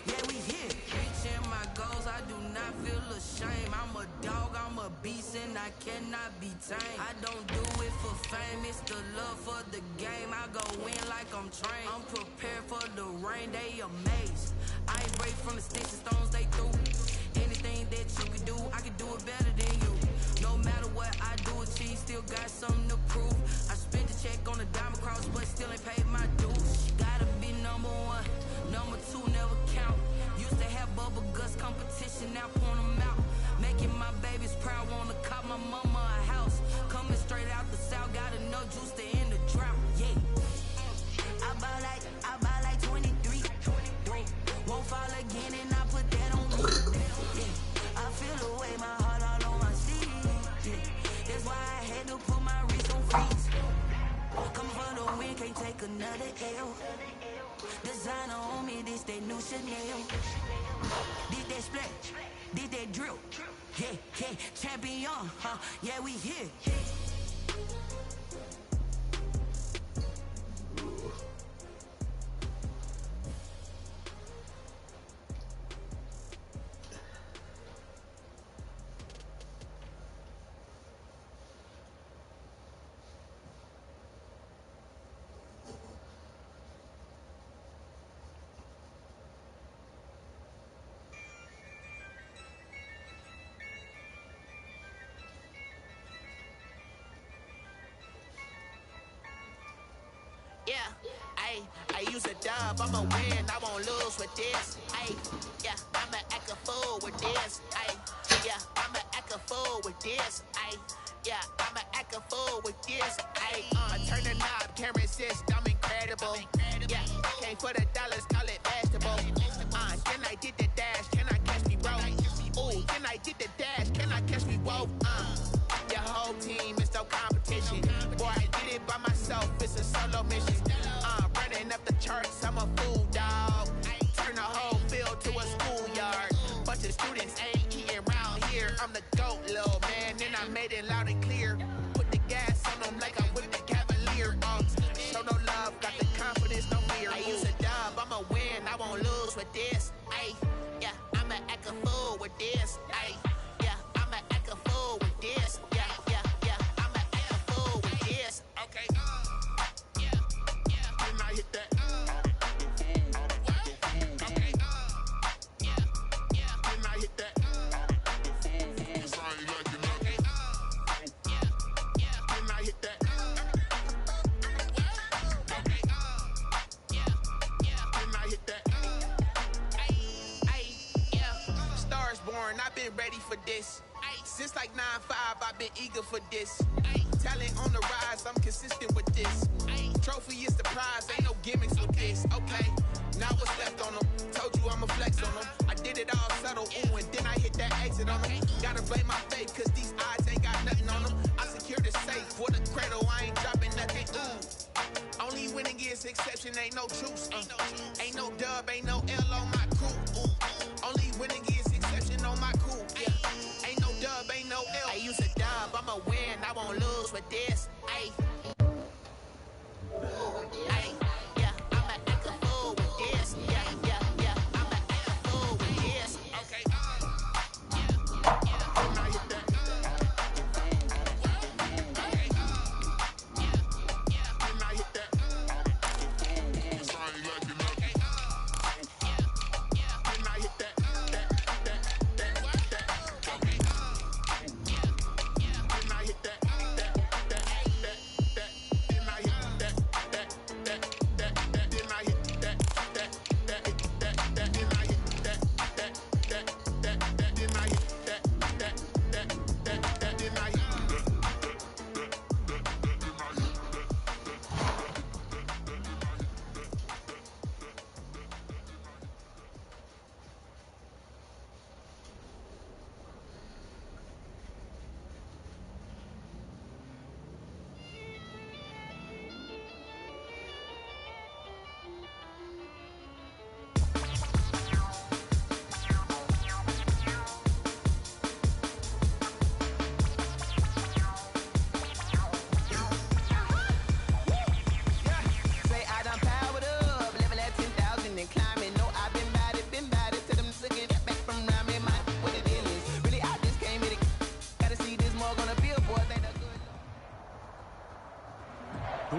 Yeah, we here. Reaching my goals, I do not feel ashamed. I'm a dog, I'm a beast, and I cannot be tamed. I don't do it for fame, it's the love for the game. I go in like I'm trained. I'm prepared for the rain, they amazed. I ain't break from the sticks and stones they threw. Anything that you can do, I can do it better than you. No matter what I do, achieve, still got something to prove. I spent the check on the diamond cross, but still ain't paid my dues. Gotta be number one, number two never count. Used to have bubble guts competition, now point them out. Making my babies proud, wanna cop my mama a house. Coming straight out the south, got enough juice to end the drought. Yeah, I buy like 23. Won't fall again, and I put that on me. Yeah, I feel the way, my heart all on my sleeve. Yeah, that's why I had to put my wrist on freeze. Coming for the win, can't take another L. Designer on me, this that new Chanel. Did that splash, did that drill. Yeah, yeah, champion, yeah, we here. Yeah, I use a dub, I'ma win, I won't lose with this. Yeah, I'ma act a fool with this. Yeah, I'ma act a fool with this. Yeah, I'ma act a fool with this. Turn the knob, can't resist, I'm incredible. Yeah, came for the dollars, call it vegetable. Then I did the dash, can I catch me, bro? Ooh, then I did the dash, can I catch me, whoa? Your whole team is no competition. Boy, I did it by myself, it's a solo mission. Running up the charts, I'm a fool, dog. Turn the whole field to a schoolyard. Bunch of students ain't eating round here. I'm the GOAT, little man, and I made it loud and clear. Put the gas on them like I'm with the Cavalier. Show no love, got the confidence, no fear. I use a dub, I'ma win, I won't lose with this. Yeah, I'ma act a fool with this. Yeah, I'ma act a fool with this. Yeah, I'ma act a fool with this. Okay, then I hit that. Okay, then I hit that. It's all you like, you know. Okay, then I hit that. Okay, then I hit that. Yeah, stars born, I've been ready for this. Since like 9-5, I've been eager for this. Talent on the rise, I'm consistent with this. Trophy is the prize, ain't no gimmicks with this. Okay, now what's left on them? Told you I'ma flex on them. I did it all subtle, ooh, and then I hit that exit on them. Gotta blame my faith, cause these odds ain't got nothing on them. I secure the safe for the cradle, I ain't dropping nothing, ooh. Only winning is exception, ain't no truce. Ain't no dub, ain't no L on my crew. Only winning is exception on my crew. Yeah, ain't no dub, ain't no L. I use a dub, I'ma win, I won't lose with this. Yeah, I'ma act a fool with this. Yeah, I'ma act a fool with this. Okay, then I hit that. Okay, then I hit that. It's all you like, you know. Okay, then I hit that.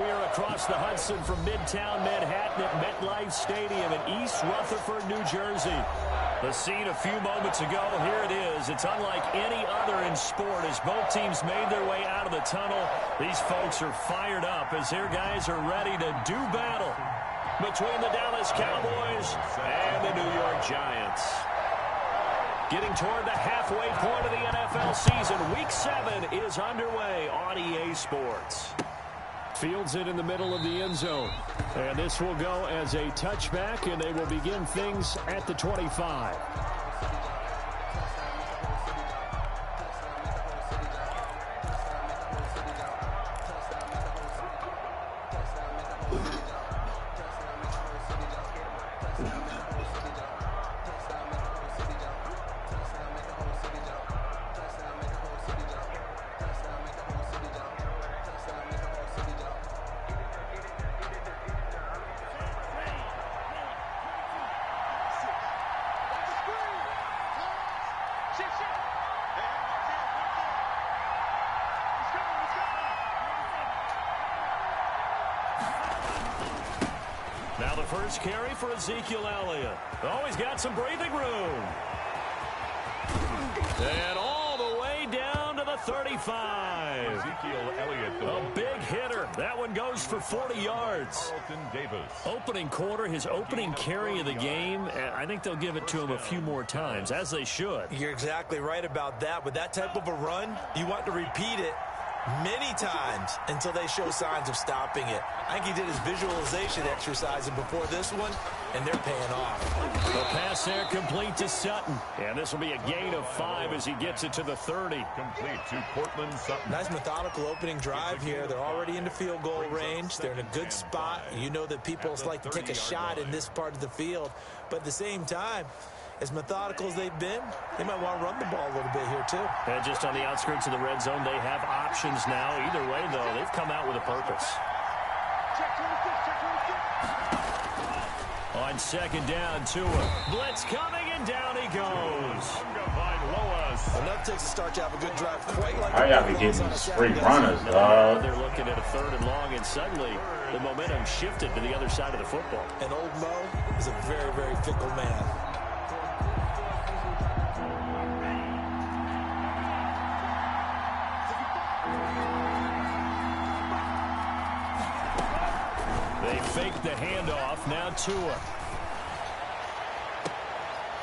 We are across the Hudson from Midtown Manhattan at MetLife Stadium in East Rutherford, New Jersey. The scene a few moments ago, here it is. It's unlike any other in sport as both teams made their way out of the tunnel. These folks are fired up as their guys are ready to do battle between the Dallas Cowboys and the New York Giants. Getting toward the halfway point of the NFL season, Week 7 is underway on EA Sports. Fields it in the middle of the end zone. And this will go as a touchback, and they will begin things at the 25. Now the first carry for Ezekiel Elliott. Oh, he's got some breathing room. And all the way down to the 35. Ezekiel Elliott. A big hitter. That one goes for 40 yards. Davis. Opening quarter, his opening carry of the game. I think they'll give it to him a few more times, as they should. You're exactly right about that. With that type of a run, you want to repeat it many times until they show signs of stopping it. I think he did his visualization exercising before this one, and they're paying off. The pass there complete to Sutton. And this will be a gain of 5 as he gets it to the 30. Complete to Cortland Sutton. Nice methodical opening drive here. They're already into field goal range. They're in a good spot. You know that people like to take a shot in this part of the field. But at the same time, as methodical as they've been, they might want to run the ball a little bit here, too. And just on the outskirts of the red zone, they have options now. Either way, though, they've come out with a purpose. On second down, Tua. Blitz coming, and down he goes. Enough takes to start to have a good drive. Quite like I gotta be getting these free runners, dog. They're looking at a 3rd and long, and suddenly the momentum shifted to the other side of the football. And old Mo is a very, very fickle man. They fake the handoff. Now Tua.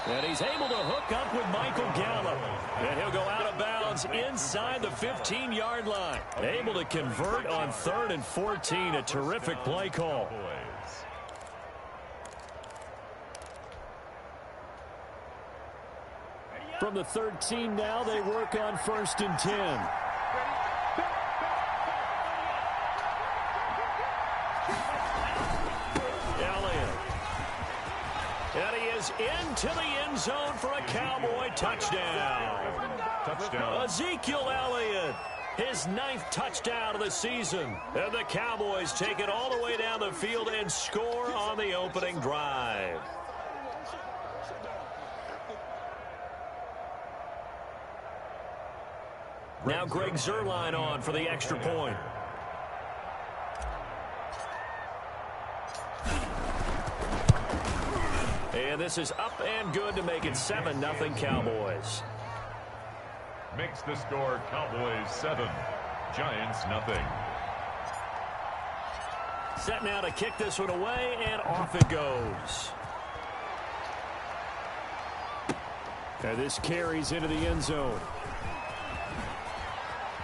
And he's able to hook up with Michael Gallup. And he'll go out of bounds inside the 15-yard line. Able to convert on 3rd and 14. A terrific play call. From the 13 now, they work on 1st and 10. And he is into the end zone for a Cowboy touchdown. Ezekiel Elliott, his 9th touchdown of the season. And the Cowboys take it all the way down the field and score on the opening drive. Now Greg Zuerlein on for the extra point. And this is up and good to make it 7-0 Cowboys. Makes the score Cowboys 7, Giants 0. Set now to kick this one away, and off it goes. And this carries into the end zone.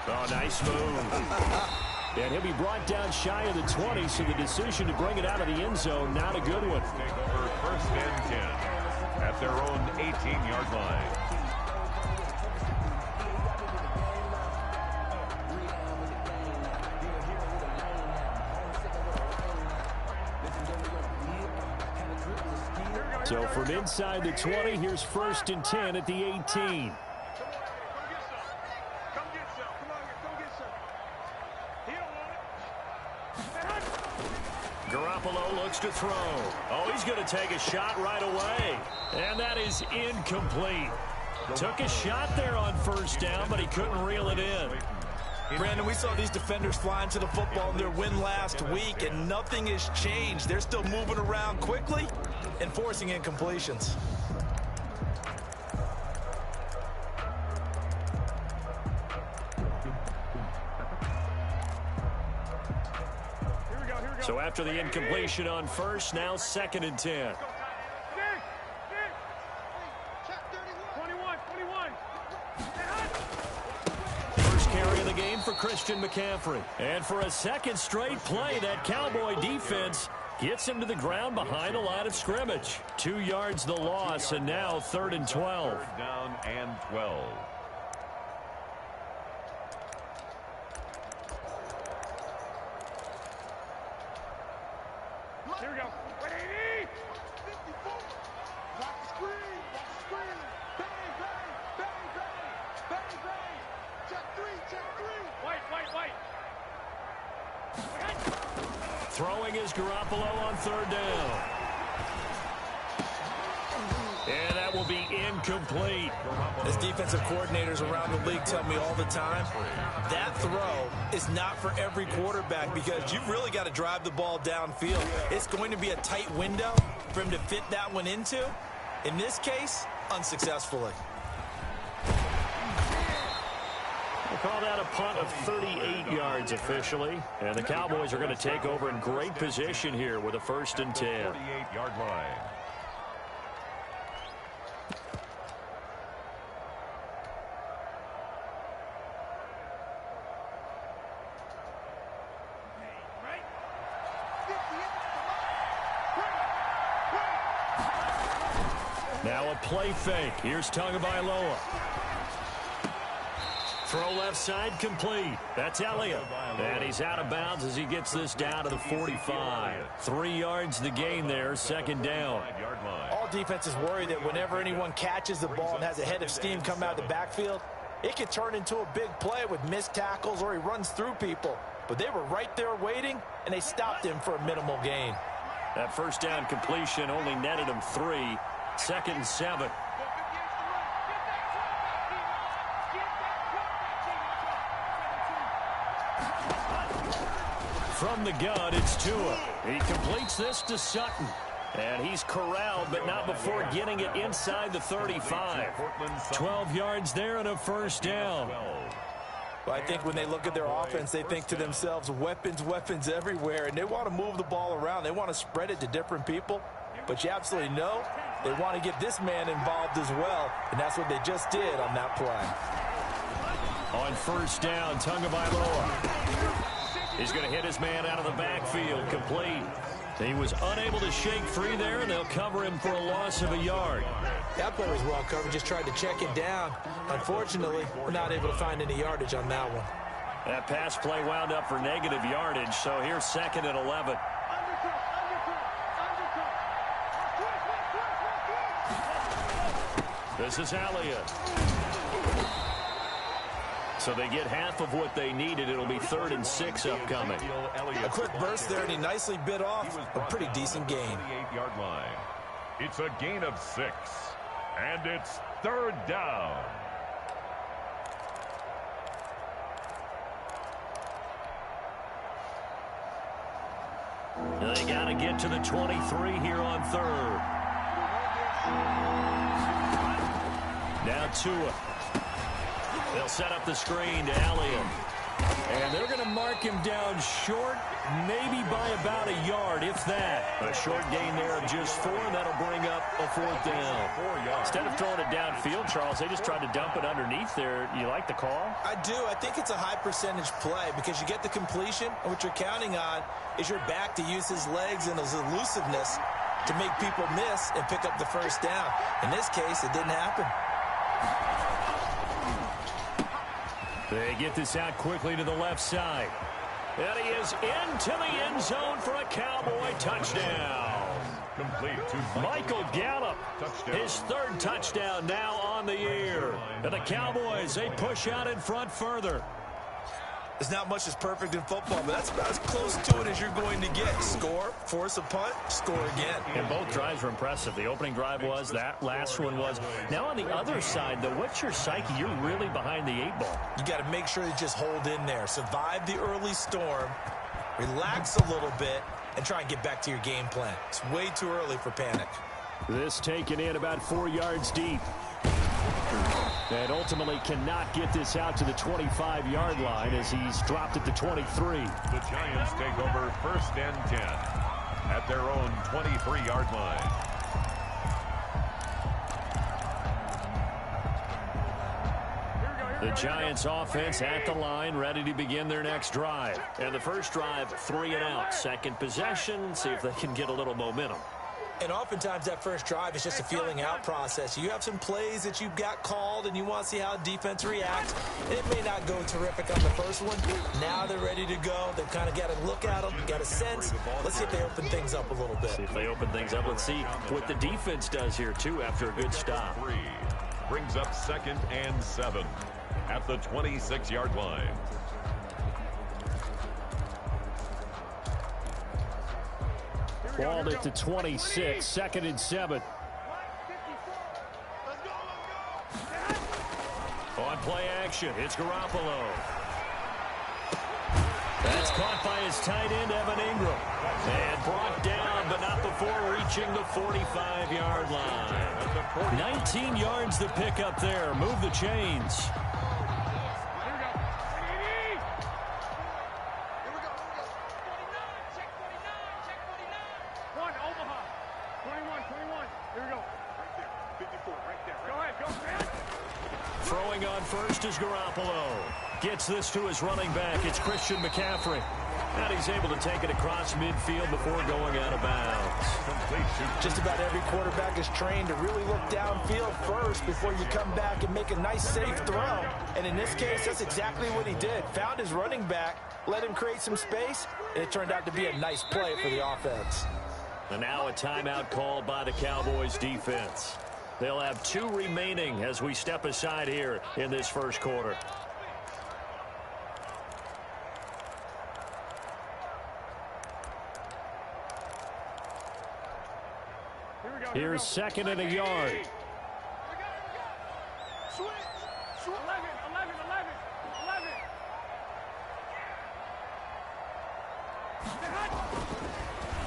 Oh, nice move. And he'll be brought down shy of the 20, so the decision to bring it out of the end zone, not a good one. Take over 1st and 10 at their own 18-yard line. So from inside the 20, here's 1st and 10 at the 18. Garoppolo looks to throw. Oh, he's going to take a shot right away. And that is incomplete. Took a shot there on 1st down, but he couldn't reel it in. Brandon, we saw these defenders flying to the football in their win last week, and nothing has changed. They're still moving around quickly and forcing incompletions. So after the incompletion on first, now 2nd and 10. First carry of the game for Christian McCaffrey. And for a second straight play, that Cowboy defense gets him to the ground behind the line of scrimmage. 2 yards the loss, and now 3rd and 12. 3rd down and 12. Here we go. 180. 54. Block the screen. Block the screen. Bang, bang, bang, bang, bang, bang. Check 3, check 3. White. Throwing is Garoppolo on 3rd down. And that will be incomplete. As defensive coordinators around the league tell me all the time, that throw is not for every quarterback because you've really got to drive the ball downfield. It's going to be a tight window for him to fit that one into. In this case, unsuccessfully. We'll call that a punt of 38 yards officially. And the Cowboys are going to take over in great position here with a 1st and 10. 48-yard line. Now a play fake. Here's Tagovailoa. Throw left side complete. That's Elliott. And he's out of bounds as he gets this down to the 45. 3 yards the gain there, 2nd down. All defenses worry that whenever anyone catches the ball and has a head of steam come out of the backfield, it can turn into a big play with missed tackles or he runs through people. But they were right there waiting, and they stopped him for a minimal gain. That 1st down completion only netted him 3. 2nd and 7. From the gun, it's Tua. He completes this to Sutton. And he's corralled, but not before getting it inside the 35. 12 yards there and a 1st down. Well, I think when they look at their offense, they think to themselves, weapons everywhere, and they want to move the ball around. They want to spread it to different people. But you absolutely know they want to get this man involved as well, and that's what they just did on that play. On 1st down, Tagovailoa. He's going to hit his man out of the backfield, complete. He was unable to shake free there, and they'll cover him for a loss of a yard. That play was well covered, just tried to check it down. Unfortunately, we're not able to find any yardage on that one. That pass play wound up for negative yardage, so here's 2nd and 11. This is Elliott. So they get half of what they needed. It'll be 3rd and 6 upcoming. A quick burst there, and he nicely bit off a pretty decent gain. 48-yard line. It's a gain of 6, and it's 3rd down. They got to get to the 23 here on 3rd. Now Tua. They'll set up the screen to Elliott. And they're going to mark him down short, maybe by about a yard, if that. A short gain there of just 4, and that'll bring up a 4th down. Instead of throwing it downfield, Charles, they just tried to dump it underneath there. You like the call? I do. I think it's a high-percentage play because you get the completion, and what you're counting on is your back to use his legs and his elusiveness to make people miss and pick up the 1st down. In this case, it didn't happen. They get this out quickly to the left side. And he is into the end zone for a Cowboy touchdown. Complete to Michael Gallup, his 3rd touchdown now on the year. And the Cowboys, they push out in front further. There's not much that's perfect in football, but that's about as close to it as you're going to get. Score, force a punt, score again. And both drives were impressive. The opening drive was, that last one was. Now on the other side, though, what's your psyche? You're really behind the 8-ball. You got to make sure you just hold in there. Survive the early storm, relax a little bit, and try and get back to your game plan. It's way too early for panic. This taken in about 4 yards deep. And ultimately cannot get this out to the 25-yard line as he's dropped at the 23. The Giants take over 1st and 10 at their own 23-yard line. The Giants offense at the line, ready to begin their next drive. And the first drive, 3 and out. Second possession, see if they can get a little momentum. And oftentimes that first drive is just a feeling out process. You have some plays that you've got called and you want to see how defense reacts. It may not go terrific on the first one. Now they're ready to go. They've kind of got to look at them, got a sense. Let's see if they open things up a little bit. See if they open things up. Let's see what the defense does here, too, after a good stop. Brings up 2nd and 7 at the 26-yard line. Balled at the 26, 2nd and 7. On play action, it's Garoppolo. That's caught by his tight end, Evan Ingram. And brought down, but not before reaching the 45-yard line. 19 yards to pick up there. Move the chains. Throwing on first is Garoppolo. Gets this to his running back. It's Christian McCaffrey. And he's able to take it across midfield before going out of bounds. Just about every quarterback is trained to really look downfield first before you come back and make a nice, safe throw. And in this case, that's exactly what he did. Found his running back, let him create some space, and it turned out to be a nice play for the offense. And now a timeout called by the Cowboys defense. They'll have 2 remaining as we step aside here in this first quarter. Here's 2nd and a yard. Switch. 11.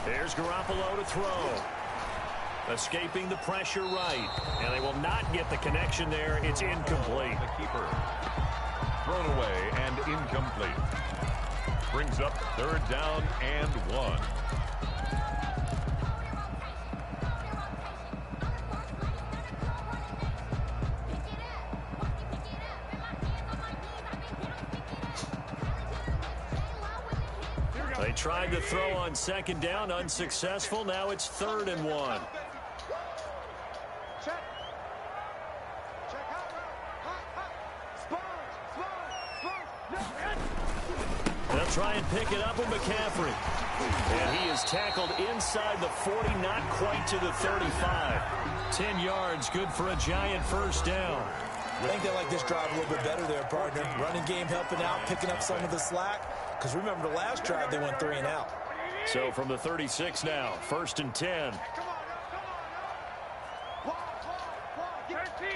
There's Garoppolo to throw. Escaping the pressure right. And they will not get the connection there. It's incomplete. The keeper. Thrown away and incomplete. Brings up 3rd down and 1. They tried to throw on 2nd down, unsuccessful. Now it's 3rd and 1. Check. They'll try and pick it up with McCaffrey. And he is tackled inside the 40, not quite to the 35. 10 yards, good for a Giant first down. I think they like this drive a little bit better there, partner. Running game helping out, picking up some of the slack. Because remember the last drive, they went 3 and out. So from the 36 now, 1st and 10. Come on. 13.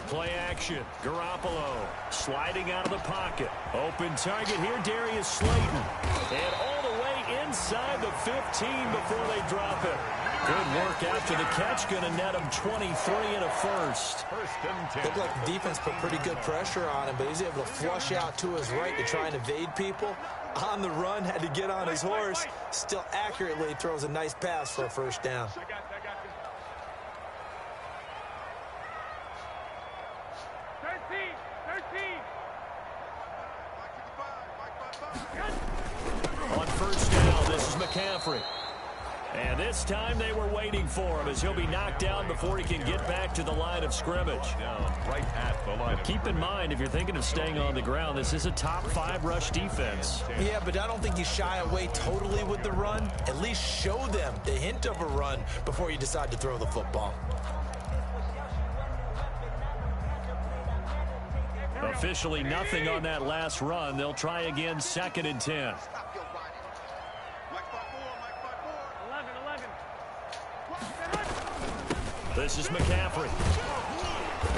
Play action. Garoppolo sliding out of the pocket. Open target here, Darius Slayton. And all the way inside the 15 before they drop it. Good work after the catch. Going to net him 23 and a first. 1st and 10. Looked like the defense put pretty good pressure on him, but he's able to flush out to his right to try and evade people. On the run, had to get on his horse. Still accurately throws a nice pass for a first down. I got you. 13. On first down, this is McCaffrey. And this time they were waiting for him as he'll be knocked down before he can get back to the line of scrimmage. Down right at the line. Keep in mind, if you're thinking of staying on the ground, this is a top 5 rush defense. Yeah, but I don't think you shy away totally with the run. At least show them the hint of a run before you decide to throw the football. Officially nothing on that last run. They'll try again 2nd and 10. This is McCaffrey.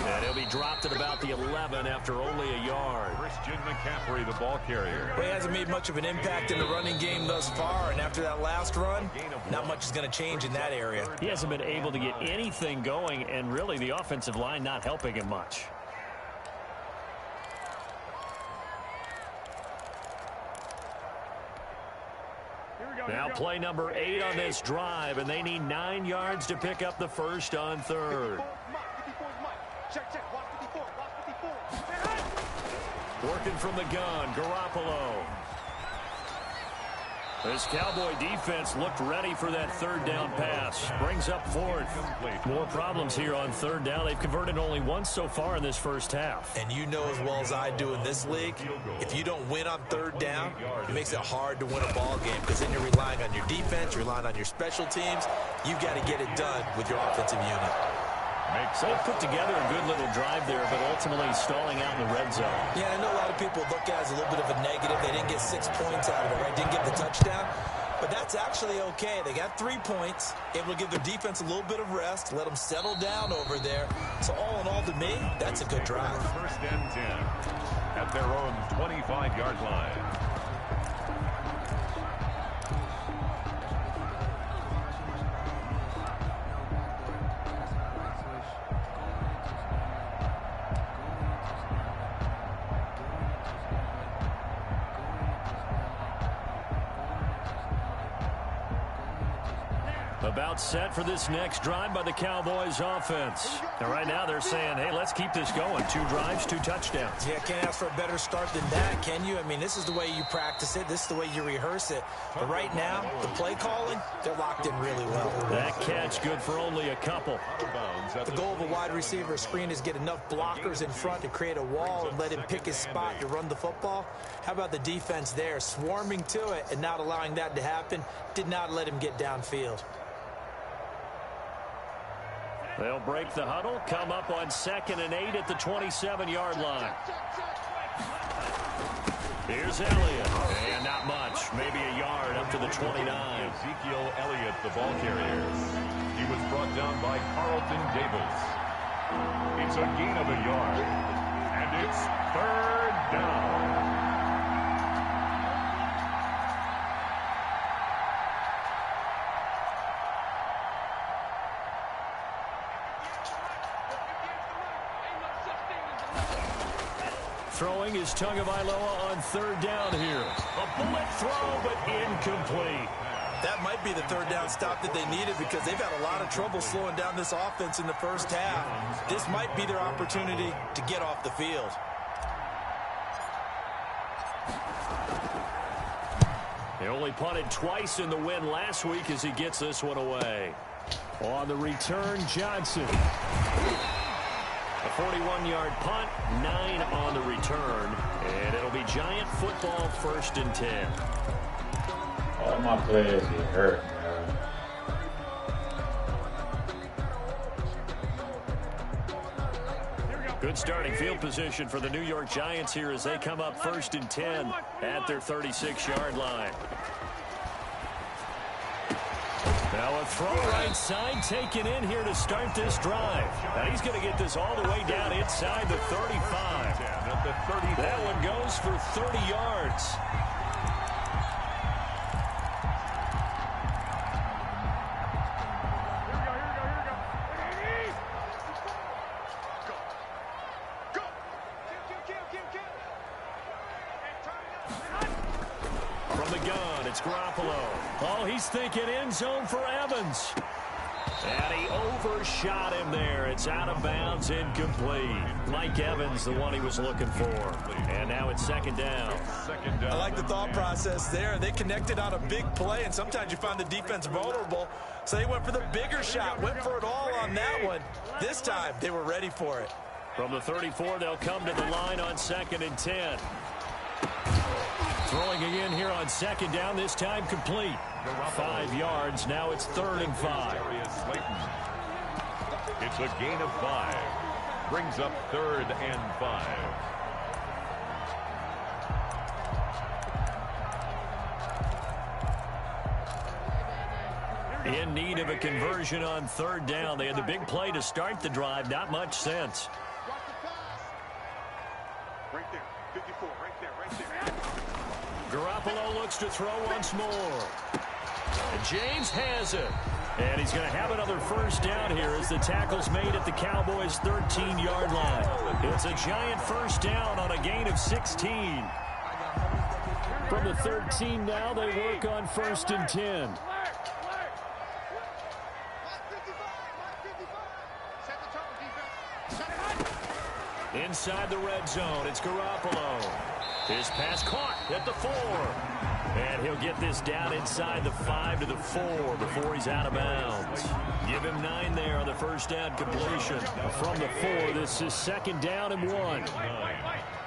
And he'll be dropped at about the 11 after only a yard. Christian McCaffrey, the ball carrier. Well, he hasn't made much of an impact in the running game thus far, and after that last run, not much is going to change in that area. He hasn't been able to get anything going, and really the offensive line not helping him much. Now play number 8 on this drive, and they need 9 yards to pick up the first on 3rd. Working from the gun, Garoppolo. This Cowboy defense looked ready for that 3rd down pass. Brings up 4th. More problems here on 3rd down. They've converted only once so far in this first half. And you know as well as I do in this league, if you don't win on 3rd down, it makes it hard to win a ball game because then you're relying on your defense, you're relying on your special teams. You've got to get it done with your offensive unit. So they put together a good little drive there, but ultimately stalling out in the red zone. Yeah, I know a lot of people look at it as a little bit of a negative. They didn't get 6 points out of it, right? Didn't get the touchdown. But that's actually okay. They got 3 points, able to give their defense a little bit of rest, let them settle down over there. So all in all, to me, that's a good drive. 1st and 10 at their own 25-yard line. About set for this next drive by the Cowboys offense. And right now they're saying, hey, let's keep this going. 2 drives, 2 touchdowns. Yeah, can't ask for a better start than that, can you? I mean, this is the way you practice it. This is the way you rehearse it. But right now, the play calling, they're locked in really well. That catch good for only a couple. The goal of a wide receiver screen is get enough blockers in front to create a wall and let him pick his spot to run the football. How about the defense there? Swarming to it and not allowing that to happen. Did not let him get downfield. They'll break the huddle, come up on 2nd and 8 at the 27-yard line. Here's Elliott. And not much, maybe a yard up to the 29. Ezekiel Elliott, the ball carrier. He was brought down by Carlton Davis. It's a gain of a yard, and it's 3rd down. Throwing is Tagovailoa on 3rd down here. A bullet throw, but incomplete. That might be the 3rd down stop that they needed because they've had a lot of trouble slowing down this offense in the first half. This might be their opportunity to get off the field. He only punted twice in the win last week as he gets this one away. On the return, Johnson. A 41-yard punt, 9 on the return, and it'll be Giant football 1st and 10. All my players get hurt, man. Good starting field position for the New York Giants here as they come up 1st and 10 at their 36-yard line. Now a throw right side taken in here to start this drive. Now he's going to get this all the way down inside the 35. That one goes for 30 yards. From the gun, it's Garoppolo. Oh, he's thinking end zone for Evans. And he overshot him there. It's out of bounds, incomplete. Mike Evans, the one he was looking for. And now it's 2nd down. I like the thought process there. They connected on a big play, and sometimes you find the defense vulnerable. So they went for the bigger shot, went for it all on that one. This time, they were ready for it. From the 34, they'll come to the line on 2nd and 10. Throwing again here on 2nd down, this time complete. 5 yards, now it's 3rd and 5. It's a gain of 5. Brings up 3rd and 5. In need of a conversion on third down. They had the big play to start the drive. Not much sense. Watch the pass. Right there. 54. Right there. Garoppolo looks to throw once more. And James has it. And he's going to have another first down here as the tackle's made at the Cowboys' 13-yard line. It's a giant first down on a gain of 16. From the 13 now, they work on 1st and 10. Inside the red zone, it's Garoppolo. His pass caught at the 4. And he'll get this down inside the 5 to the 4 before he's out of bounds. Give him 9 there on the first down completion. From the 4, this is 2nd down and 1.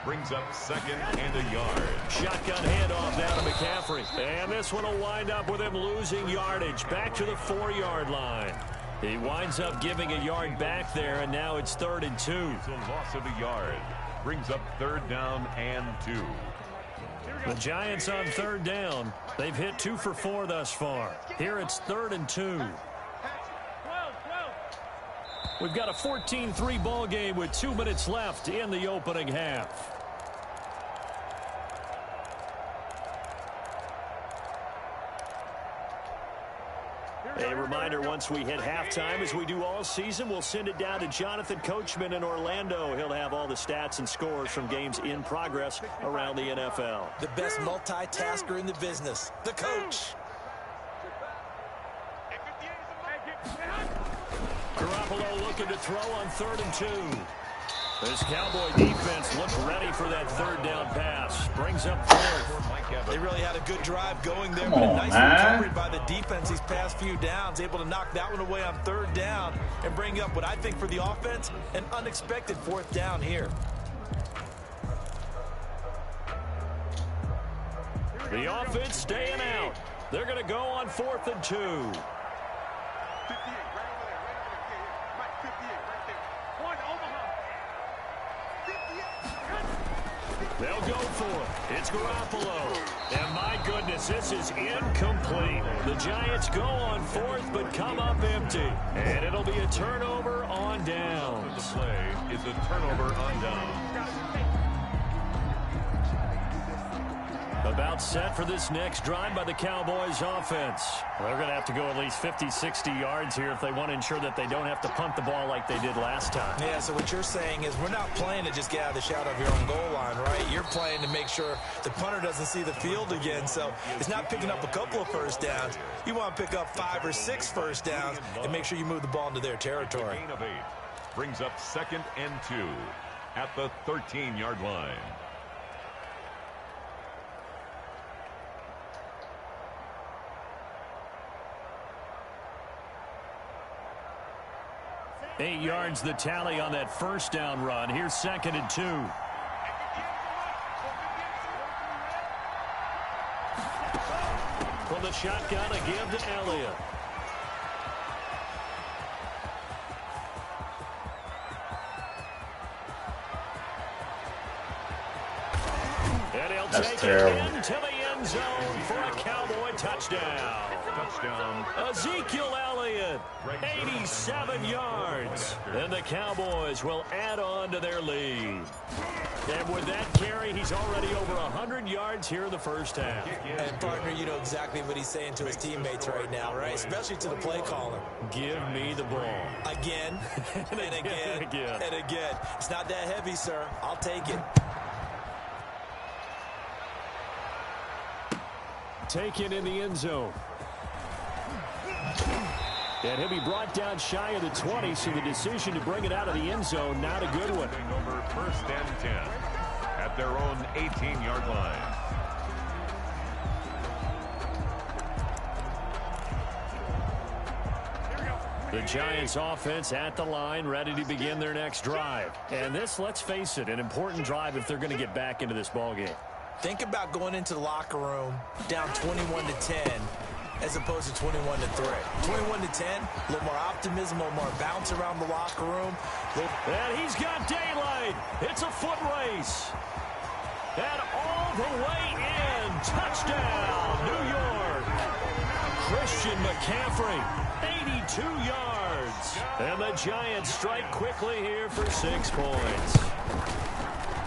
Brings up 2nd and a yard. Shotgun handoff down to McCaffrey. And this one will wind up with him losing yardage back to the 4-yard line. He winds up giving a yard back there, and now it's 3rd and 2. It's a loss of a yard. Brings up 3rd down and 2. The Giants on 3rd down. They've hit 2 for 4 thus far. Here it's 3rd and 2. We've got a 14-3 ball game with 2 minutes left in the opening half. A reminder, once we hit halftime, as we do all season, we'll send it down to Jonathan Coachman in Orlando. He'll have all the stats and scores from games in progress around the NFL. The best multitasker in the business, the coach. Garoppolo looking to throw on 3rd and 2. This Cowboy defense looks ready for that 3rd down pass. Brings up 4th. They really had a good drive going there, Come but a on, nice man. recovery by the defense these past few downs, able to knock that one away on 3rd down and bring up what I think for the offense, an unexpected 4th down here. The offense staying out. They're going to go on 4th and 2. 58, right over there, right over there. Yeah, Mike, 58, right there. One, Omaha. 58. They'll go for it. It's Garoppolo. And my goodness, this is incomplete. The Giants go on 4th, but come up empty. And it'll be a turnover on downs. The play is a turnover on downs. About set for this next drive by the Cowboys offense. They're going to have to go at least 50, 60 yards here if they want to ensure that they don't have to punt the ball like they did last time. Yeah, so what you're saying is we're not playing to just get out of the shadow of your own goal line, right? You're playing to make sure the punter doesn't see the field again. So it's not picking up a couple of first downs. You want to pick up 5 or 6 first downs and make sure you move the ball into their territory. Gain of 8. Brings up 2nd and 2 at the 13-yard line. Eight yards the tally on that first down run. Here's 2nd and 2. From the shotgun, a give to Elliott. And he'll That's take terrible. it into the end zone for a Cowboy touchdown. Touchdown. Ezekiel Elliott, 87 yards. And the Cowboys will add on to their lead. And with that carry, he's already over 100 yards here in the first half. And, partner, you know exactly what he's saying to his teammates right now, right? Especially to the play caller. Give me the ball. Again, and again, and again. It's not that heavy, sir. I'll take it. Taken in the end zone. And he'll be brought down shy of the 20, so the decision to bring it out of the end zone, not a good one. Over 1st and 10 at their own 18-yard line. The Giants offense at the line, ready to begin their next drive. And this, let's face it, an important drive if they're going to get back into this ballgame. Think about going into the locker room down 21-10 as opposed to 21-3. 21-10, a little more optimism, a little more bounce around the locker room. And he's got daylight. It's a foot race. And all the way in. Touchdown, New York. Christian McCaffrey, 82 yards. And the Giants strike quickly here for 6 points.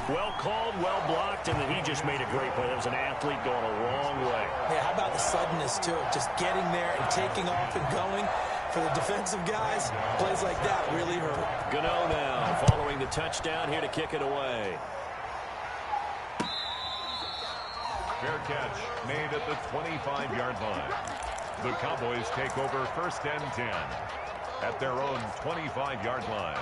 Well called, well blocked, and then he just made a great play. That was an athlete going a long way. Yeah, how about the suddenness to it? Just getting there and taking off and going. For the defensive guys, plays like that really hurt. Gano now following the touchdown here to kick it away. Fair catch made at the 25-yard line. The Cowboys take over 1st and 10 at their own 25-yard line.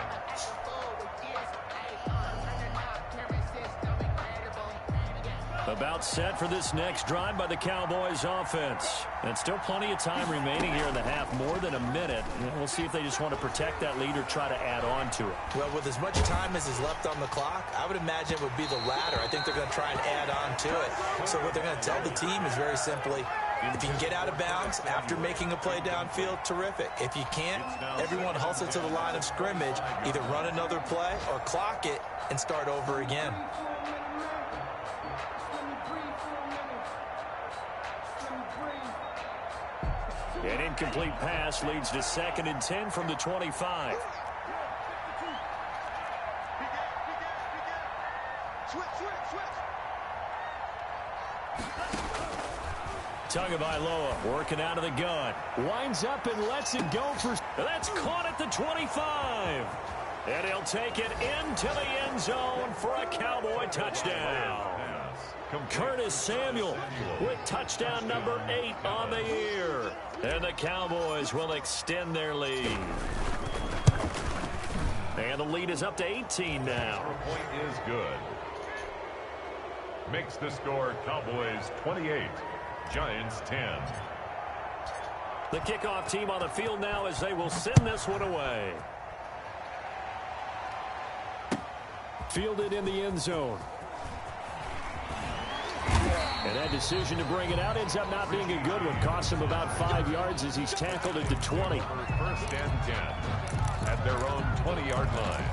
About set for this next drive by the Cowboys offense. And still plenty of time remaining here in the half, more than a minute. We'll see if they just want to protect that lead or try to add on to it. Well, with as much time as is left on the clock, I would imagine it would be the latter. I think they're going to try and add on to it. So what they're going to tell the team is very simply, if you can get out of bounds after making a play downfield, terrific. If you can't, everyone hustle to the line of scrimmage, either run another play or clock it and start over again. An incomplete pass leads to 2nd and 10 from the 25. Tagovailoa working out of the gun. Winds up and lets it go for... That's caught at the 25. And he'll take it into the end zone for a Cowboy touchdown. Curtis Samuel with touchdown number 8 on the year. And the Cowboys will extend their lead. And the lead is up to 18 now. Point is good. Makes the score Cowboys 28, Giants 10. The kickoff team on the field now as they will send this one away. Fielded in the end zone. And that decision to bring it out ends up not being a good one. Costs him about 5 yards as he's tackled at the 20. 1st and 10 at their own 20-yard line.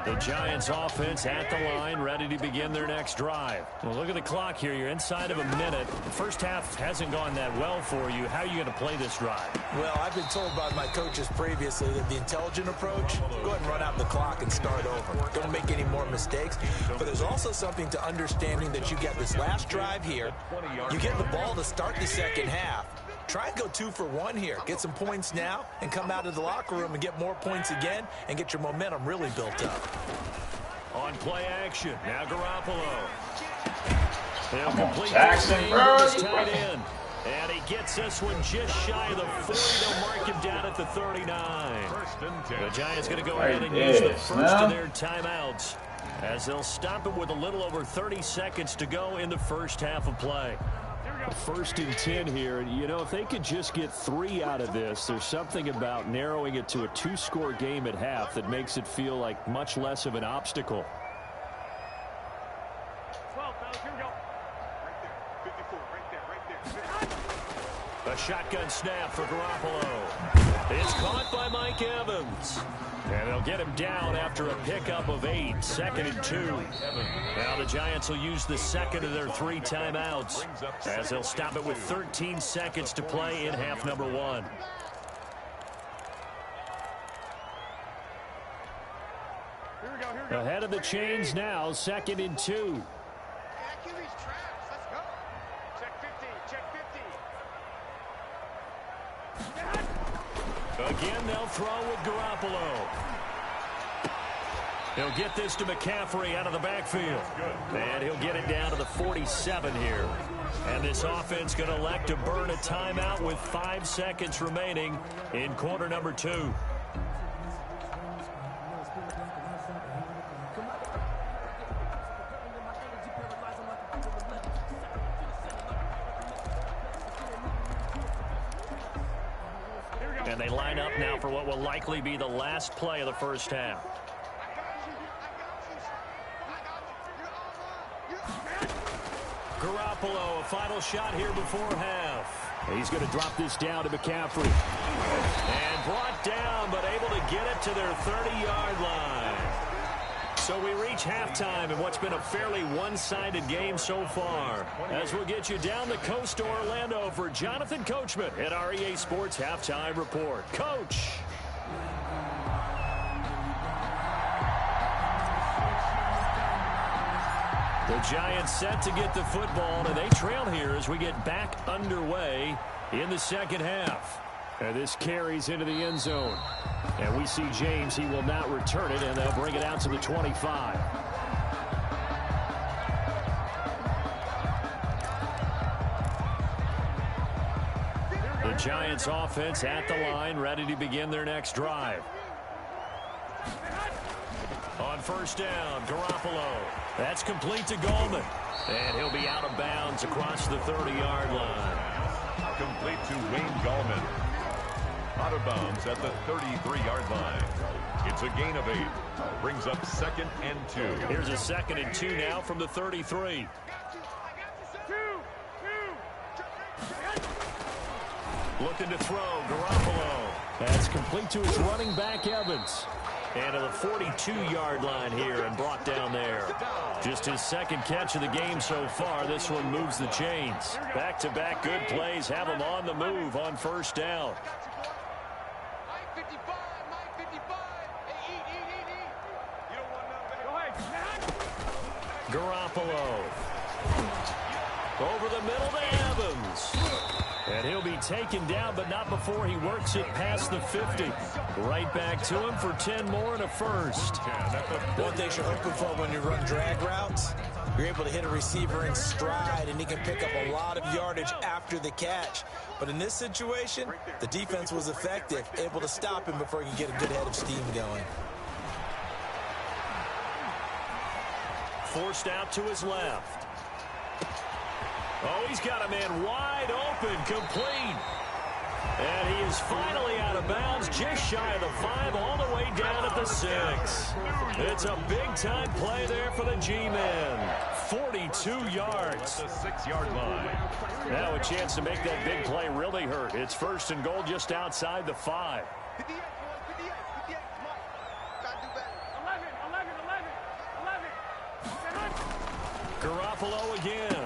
The Giants offense at the line, ready to begin their next drive. Well, look at the clock here. You're inside of a minute. The first half hasn't gone that well for you. How are you going to play this drive? Well, I've been told by my coaches previously that the intelligent approach, go ahead and run out the clock and start over. Don't make any more mistakes. But there's also something to understanding that you get this last drive here. You get the ball to start the second half. Try and go 2 for 1 here. Get some points now and come out of the locker room and get more points again and get your momentum really built up. On play action, now Garoppolo. Come on, Jackson, bro. Tight end. And he gets this one just shy of the 40. They'll mark him down at the 39. The Giants going to go ahead and use the first of their timeouts as they'll stop him with a little over 30 seconds to go in the first half of play. 1st and 10 here, and you know, if they could just get 3 out of this, there's something about narrowing it to a 2-score game at half that makes it feel like much less of an obstacle. 12, fellas, here we go. Right there, 54, right there. A shotgun snap for Garoppolo. It's caught by Mike Evans. And they'll get him down after a pickup of 8, 2nd and 2. Now the Giants will use the second of their 3 timeouts as they'll stop it with 13 seconds to play in half number 1. Ahead of the chains now, 2nd and 2. Again, they'll throw with Garoppolo. He'll get this to McCaffrey out of the backfield. And he'll get it down to the 47 here. And this offense going to elect to burn a timeout with 5 seconds remaining in quarter number 2. And they line up now for what will likely be the last play of the first half. Garoppolo, a final shot here before half. He's going to drop this down to McCaffrey. And brought down, but able to get it to their 30-yard line. So we reach halftime in what's been a fairly one-sided game so far. As we'll get you down the coast to Orlando for Jonathan Coachman at our EA Sports Halftime Report. Coach. The Giants set to get the football, and they trail here as we get back underway in the second half. And this carries into the end zone. And we see James. He will not return it, and they'll bring it out to the 25. The Giants offense at the line, ready to begin their next drive. On first down, Garoppolo. That's complete to Goldman. And he'll be out of bounds across the 30-yard line. Complete to Wayne Gallman. Out of bounds at the 33-yard line. It's a gain of 8. Brings up 2nd and 2. Here's a 2nd and 2 now from the 33. Looking to throw, Garoppolo. That's complete to his running back, Evans. And to the 42-yard line here and brought down there. Just his second catch of the game so far. This one moves the chains. Back-to-back good plays have him on the move on first down. Garoppolo. Over the middle to Evans. And he'll be taken down, but not before he works it past the 50. Right back to him for 10 more and a first. One thing you're hoping for when you run drag routes, you're able to hit a receiver in stride, and he can pick up a lot of yardage after the catch. But in this situation, the defense was effective, able to stop him before he can get a good head of steam going. Forced out to his left. Oh, he's got a man wide open, complete. And he is finally out of bounds, just shy of the 5, all the way down at the 6. It's a big-time play there for the G-men. 42 yards. The 6-yard line. Now a chance to make that big play really hurt. It's 1st and goal just outside the 5. Garoppolo again.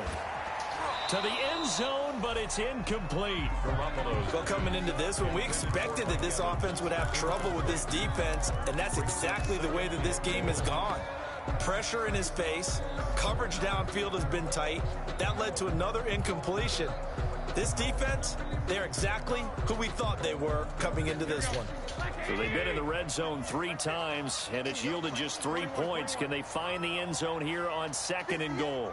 To the end zone, but it's incomplete. Well, coming into this one, we expected that this offense would have trouble with this defense, and that's exactly the way that this game has gone. Pressure in his face, coverage downfield has been tight. That led to another incompletion. This defense, they're exactly who we thought they were coming into this one. So they've been in the red zone 3 times, and it's yielded just 3 points. Can they find the end zone here on 2nd and goal?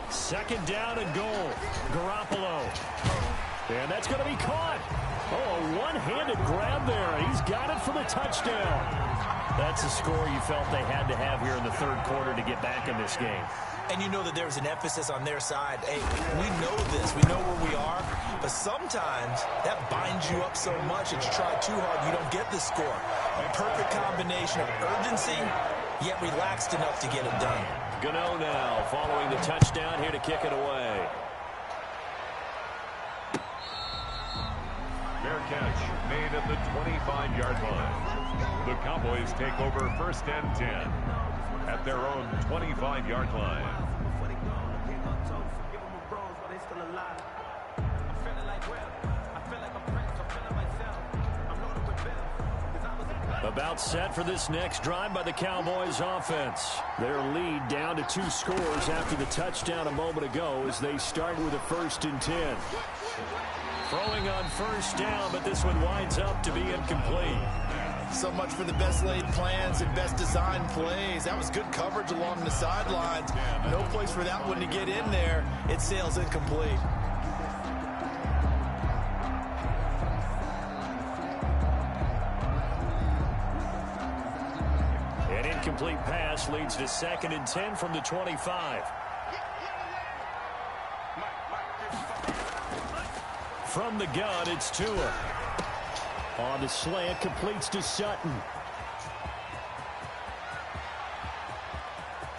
Second down and goal. Garoppolo. And that's going to be caught. Oh, a one-handed grab there. He's got it for the touchdown. That's a score you felt they had to have here in the 3rd quarter to get back in this game. And you know that there's an emphasis on their side. Hey, we know this. We know where we are. But sometimes that binds you up so much that you try too hard, you don't get the score. A perfect combination of urgency, yet relaxed enough to get it done. Gano now following the touchdown here to kick it away. Fair catch made at the 25-yard line. The Cowboys take over 1st and 10 at their own 25-yard line. About set for this next drive by the Cowboys offense. Their lead down to 2 scores after the touchdown a moment ago as they start with a 1st and 10. Throwing on first down, but this one winds up to be incomplete. So much for the best laid plans and best designed plays. That was good coverage along the sidelines. No place for that one to get in there. It sails incomplete. An incomplete pass leads to 2nd and 10 from the 25. From the gun, it's Tua. On the slant, completes to Sutton.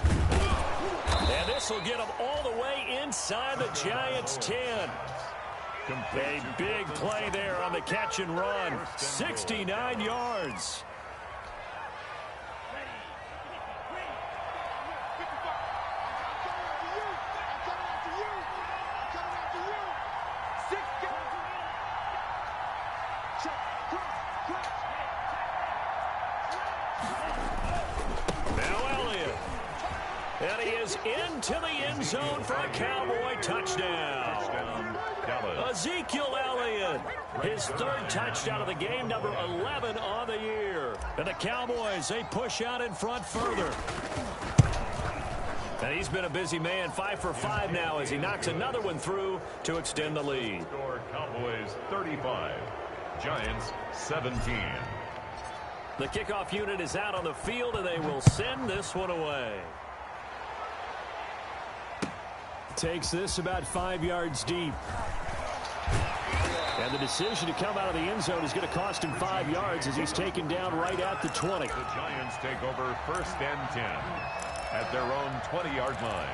And this will get him all the way inside the Giants' 10. A big play there on the catch and run. 69 yards. And he is into the end zone for a Cowboy touchdown. Ezekiel Elliott, his third touchdown of the game, number 11 on the year. And the Cowboys, they push out in front further. And he's been a busy man, 5 for 5 now as he knocks another one through to extend the lead. Score Cowboys 35, Giants 17. The kickoff unit is out on the field, and they will send this one away. Takes this about 5 yards deep. And the decision to come out of the end zone is going to cost him 5 yards as he's taken down right at the 20. The Giants take over 1st and 10 at their own 20-yard line.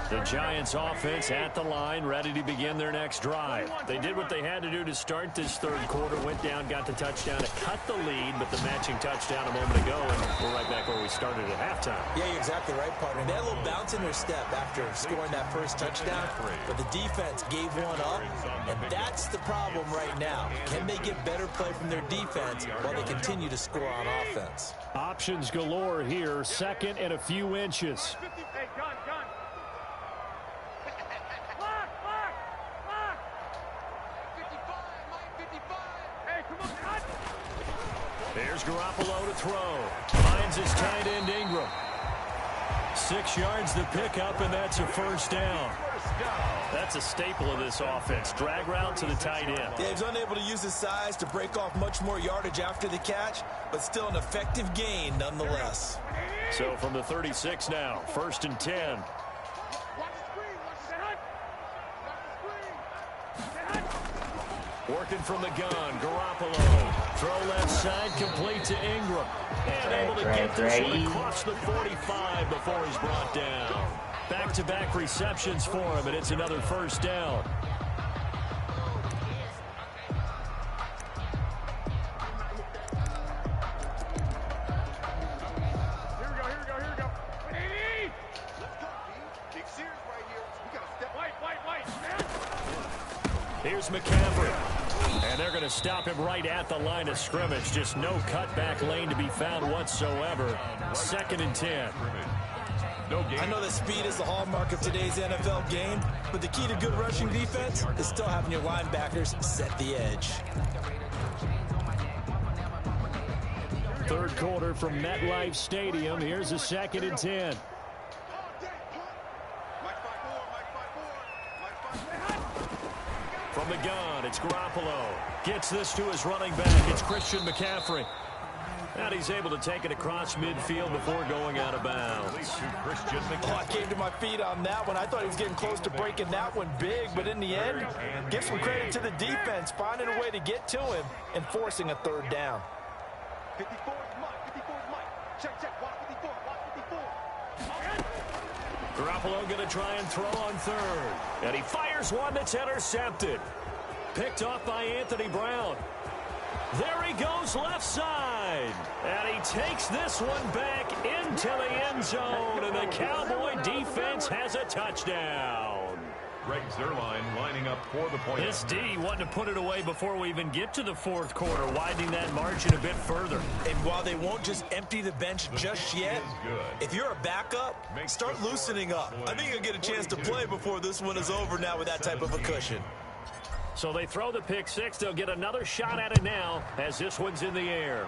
The Giants offense at the line, ready to begin their next drive. They did what they had to do to start this third quarter, went down, got the touchdown to cut the lead, but the matching touchdown a moment ago, and we're right back where we started at halftime. Yeah, you're exactly right, partner. They had a little bounce in their step after scoring that first touchdown, but the defense gave one up, and that's the problem right now. Can they get better play from their defense while they continue to score on offense? Options galore here, second and a few inches. Hey, gun. Lock. 55, Mike, 55. Hey, come on, cut. There's Garoppolo to throw. Finds his tight end Ingram. 6 yards the pickup, and that's a first down. That's a staple of this offense. Drag route to the tight end. Yeah, he's unable to use his size to break off much more yardage after the catch, but still an effective gain nonetheless. So from the 36 now, 1st and 10. Working from the gun, Garoppolo. Throw left side, complete to Ingram. And able to get this one across the 45 before he's brought down. Back-to-back receptions for him, and it's another first down. Here we go. Hey! Let's go, Big Sears right here. We got to step. White. Here's McCaffrey. And they're going to stop him right at the line of scrimmage. Just no cutback lane to be found whatsoever. 2nd and 10. I know that speed is the hallmark of today's NFL game, but the key to good rushing defense is still having your linebackers set the edge. Third quarter from MetLife Stadium. Here's a 2nd and 10. From the gun, it's Garoppolo. Gets this to his running back. It's Christian McCaffrey. And he's able to take it across midfield before going out of bounds. I came to my feet on that one. I thought he was getting close to breaking that one big, but in the end, give some credit to the defense, finding a way to get to him and forcing a third down. 54 is Mike. Check. Watch 54. Garoppolo going to try and throw on third. And he fires one that's intercepted. Picked off by Anthony Brown. There he goes left side. And he takes this one back into the end zone. And the Cowboy defense has a touchdown. Greg Zuerlein lining up for the point. This D wanting to put it away before we even get to the fourth quarter, widening that margin a bit further. And while they won't just empty the bench just yet, if you're a backup, start loosening up. I think you'll get a chance to play before this one is over now with that type of a cushion. So they throw the pick six. They'll get another shot at it now as this one's in the air.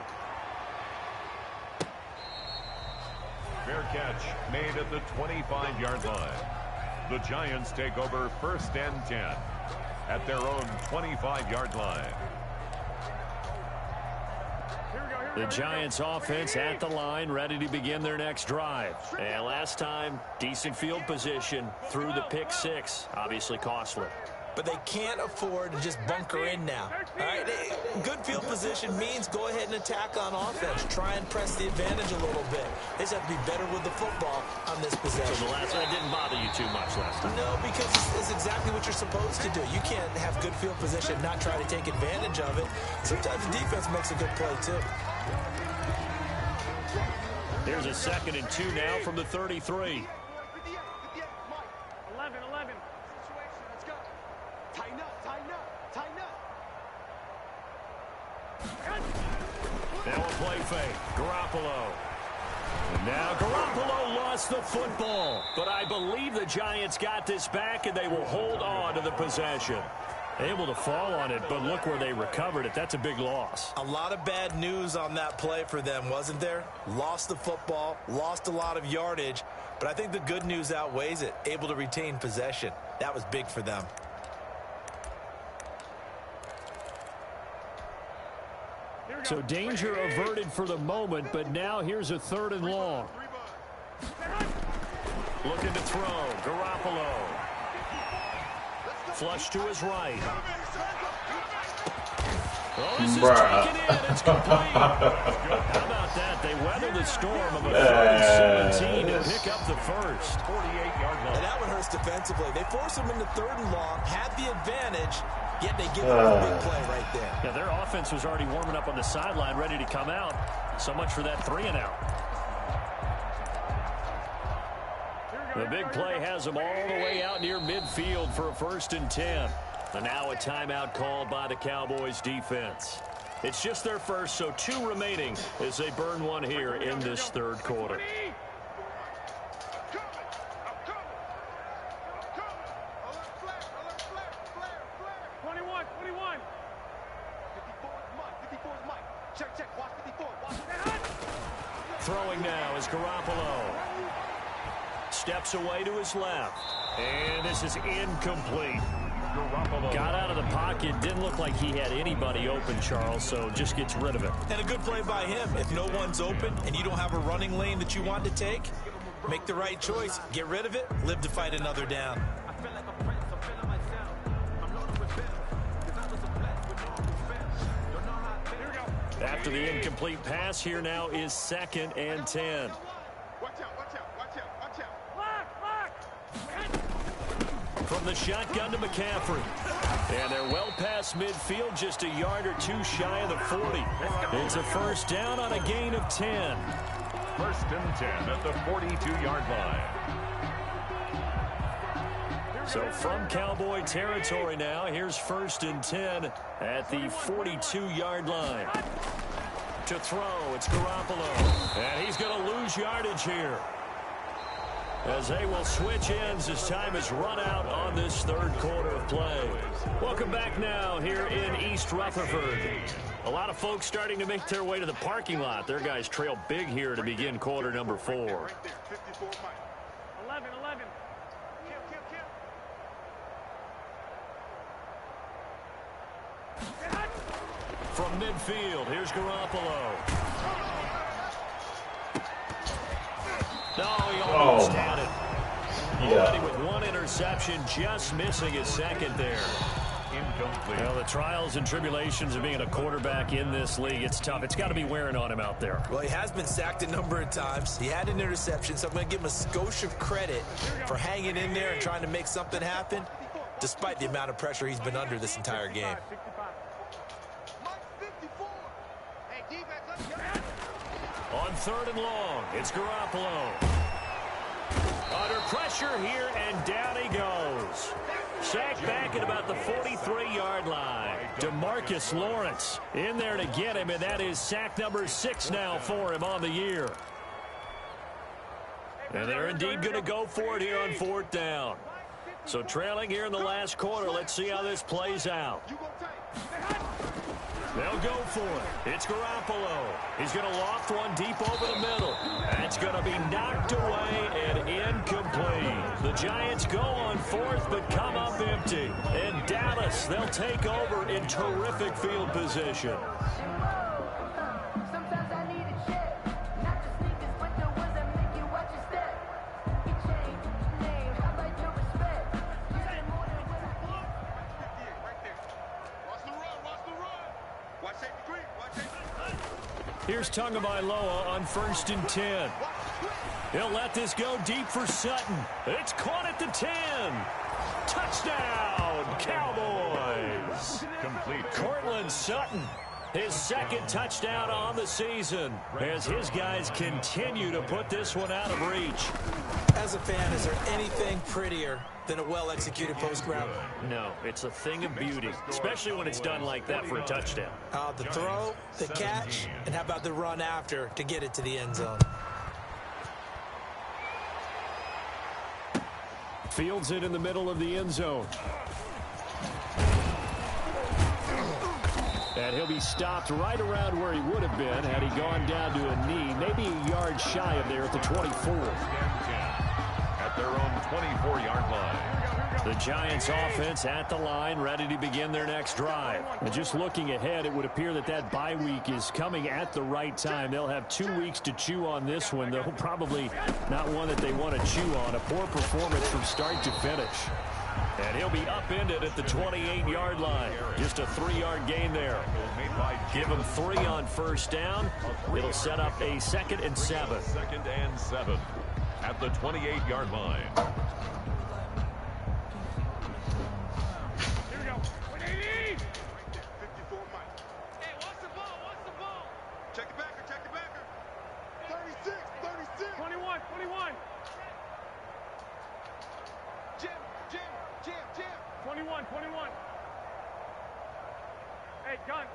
Fair catch made at the 25-yard line. The Giants take over 1st and 10 at their own 25-yard line. The Giants offense at the line, ready to begin their next drive. And last time, decent field position through the pick six. Obviously costly. but they can't afford to just bunker in now. All right, good field position means go ahead and attack on offense. Try and press the advantage a little bit. They just have to be better with the football on this possession. So the last one didn't bother you too much last time? No, because it's exactly what you're supposed to do. You can't have good field position and not try to take advantage of it. Sometimes the defense makes a good play, too. Here's a 2nd and 2 now from the 33. 11. Let's go. Tighten up. Now a play fake. Garoppolo. And now Garoppolo lost the football. But I believe the Giants got this back, and they will hold on to the possession. Able to fall on it, but look where they recovered it. That's a big loss. A lot of bad news on that play for them, wasn't there? Lost the football, lost a lot of yardage, but I think the good news outweighs it. Able to retain possession. That was big for them. So danger averted for the moment, but now here's a 3rd and long. Looking to throw. Garoppolo. Flush to his right. Oh, this is taken in. It's complete. How about that? They weathered the storm of a 3rd and 17 to pick up the first. 48-yard line. And that one hurts defensively. They force them into 3rd and long, had the advantage, yet they give them a big play right there. Yeah, their offense was already warming up on the sideline, ready to come out. So much for that 3-and-out. The big play has them all the way out near midfield for a 1st and 10. And now a timeout called by the Cowboys defense. It's just their first, so 2 remaining as they burn one here in this 3rd quarter. Throwing now is Garoppolo. Steps away to his left. And this is incomplete. Got out of the pocket. Didn't look like he had anybody open, Charles, so just gets rid of it. And a good play by him. If no one's open and you don't have a running lane that you want to take, make the right choice. Get rid of it. Live to fight another down. After the incomplete pass, here now is 2nd and 10. From the shotgun to McCaffrey. And they're well past midfield, just a yard or 2 shy of the 40. It's a 1st down on a gain of 10. 1st and 10 at the 42-yard line. So from Cowboy territory now, here's 1st and 10 at the 42-yard line. To throw, it's Garoppolo. And he's going to lose yardage here, as they will switch ends as time is run out on this 3rd quarter of play. Welcome back now here in East Rutherford. A lot of folks starting to make their way to the parking lot. Their guys trail big here to begin quarter number 4. 11. From midfield, here's Garoppolo. No, he almost had it. Already with 1 interception, just missing his 2nd there. Incomplete. Well, the trials and tribulations of being a quarterback in this league, it's tough. It's got to be wearing on him out there. Well, he has been sacked a number of times. He had an interception, so I'm going to give him a skosh of credit for hanging in there and trying to make something happen, despite the amount of pressure he's been under this entire game. On 3rd and long, it's Garoppolo. Under pressure here, and down he goes. Sacked back at about the 43-yard line. DeMarcus Lawrence in there to get him, and that is sack number 6 now for him on the year. And they're indeed going to go for it here on 4th down. So trailing here in the last quarter, let's see how this plays out. They'll go for it. It's Garoppolo. He's going to loft one deep over the middle. That's going to be knocked away and incomplete. The Giants go on 4th but come up empty. And Dallas, they'll take over in terrific field position. Here's Tagovailoa on 1st and 10. He'll let this go deep for Sutton. It's caught at the 10. Touchdown, Cowboys. Complete. Cortland Sutton, his 2nd touchdown on the season, as his guys continue to put this one out of reach. As a fan, is there anything prettier than a well-executed post route? No, it's a thing of beauty, especially when it's done like that for a touchdown. The throw, the catch, and how about the run after to get it to the end zone? Fields it in the middle of the end zone. And he'll be stopped right around where he would have been had he gone down to a knee, maybe a yard shy of there at the 24. At their own 24-yard line. The Giants offense at the line, ready to begin their next drive. And just looking ahead, it would appear that that bye week is coming at the right time. They'll have 2 weeks to chew on this one, though probably not one that they want to chew on. A poor performance from start to finish. And he'll be upended at the 28-yard line. Just a 3-yard gain there. Give him 3 on 1st down. It'll set up a 2nd and 7. 2nd and 7 at the 28-yard line. Here we go. 180. 54 Mike. Hey, what's the ball? What's the ball? Check the backer. Check the backer. 36. 36. 21. 21. Jim. 21. Hey, gun.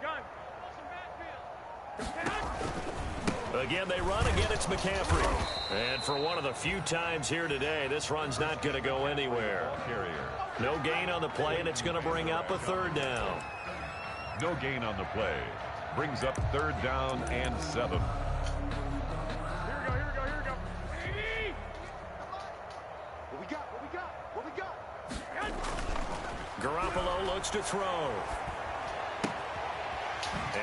Again, they run. Again, it's McCaffrey. And for one of the few times here today, this run's not going to go anywhere. No gain on the play, and it's going to bring up a 3rd down. No gain on the play. Brings up 3rd down and 7. Here we go. 80. What we got? Garoppolo looks to throw.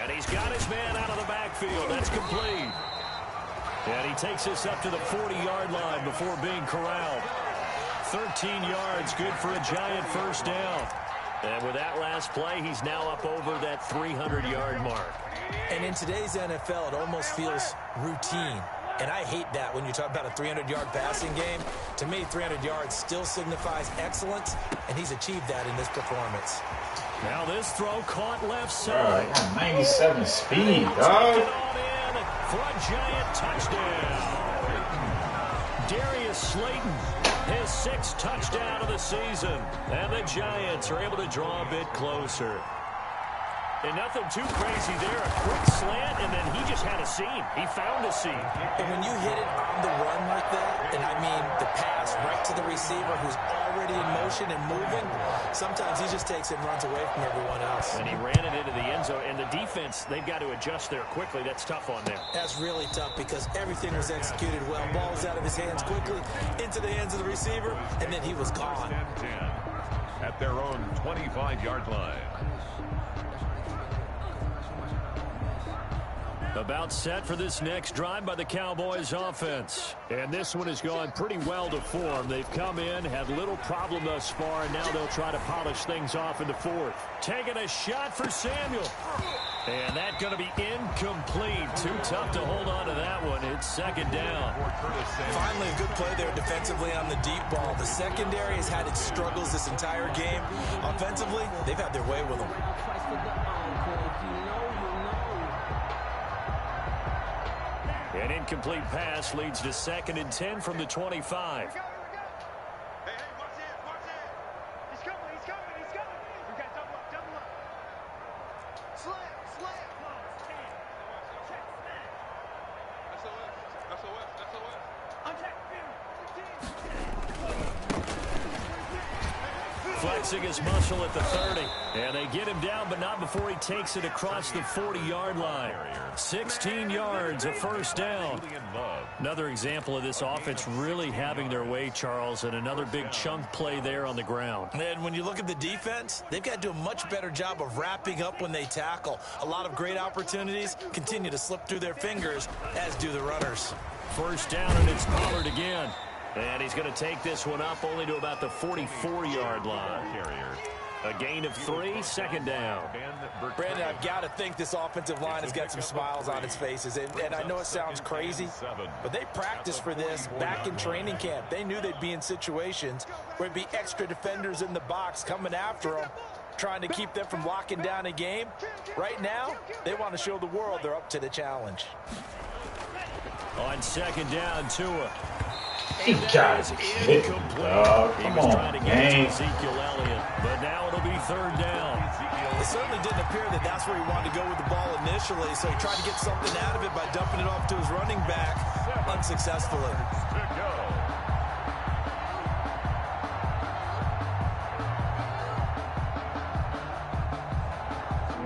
And he's got his man out of the backfield. That's complete. And he takes this up to the 40-yard line before being corralled. 13 yards, good for a Giant 1st down. And with that last play, he's now up over that 300-yard mark. And in today's NFL, it almost feels routine. And I hate that when you talk about a 300-yard passing game. To me, 300 yards still signifies excellence, and he's achieved that in this performance. Now this throw caught left Bro, side. I got 97 speed, Take dog. it on in for a Giant touchdown. Darius Slayton, his 6th touchdown of the season. And the Giants are able to draw a bit closer. And nothing too crazy there. A quick slant, and then he just had a seam. He found a seam. And when you hit it on the run like that, and I mean the pass right to the receiver who's already in motion and moving, sometimes he just takes it and runs away from everyone else. And he ran it into the end zone. And the defense, they've got to adjust there quickly. That's tough on them. That's really tough because everything was executed well. Ball was out of his hands quickly, into the hands of the receiver, and then he was gone. 10 at their own 25-yard line. About set for this next drive by the Cowboys offense. And this one has gone pretty well to form. They've come in, had little problem thus far, and now they'll try to polish things off in the 4th. Taking a shot for Samuel. And that's going to be incomplete. Too tough to hold on to that one. It's 2nd down. Finally, a good play there defensively on the deep ball. The secondary has had its struggles this entire game. Offensively, they've had their way with them. An incomplete pass leads to 2nd and 10 from the 25. Hey, watch it. He's coming. We got double up. Slam. Flexing his muscle at the 30. And they get him down, but not before he takes it across the 40-yard line. 16 yards, a 1st down. Another example of this offense really having their way, Charles, and another big chunk play there on the ground. And when you look at the defense, they've got to do a much better job of wrapping up when they tackle. A lot of great opportunities continue to slip through their fingers, as do the runners. 1st down, and it's Pollard again. And he's going to take this one up only to about the 44-yard line. A gain of 3, second down. Brandon, I've got to think this offensive line has got some smiles on its faces. And I know it sounds crazy, but they practiced for this back in training camp. They knew they'd be in situations where it'd be extra defenders in the box coming after them, trying to keep them from locking down a game. Right now, they want to show the world they're up to the challenge. On second down, Tua. He got hit. Come on, man. Ezekiel Elliott, but now it'll be third down. It certainly didn't appear that that's where he wanted to go with the ball initially, so he tried to get something out of it by dumping it off to his running back unsuccessfully.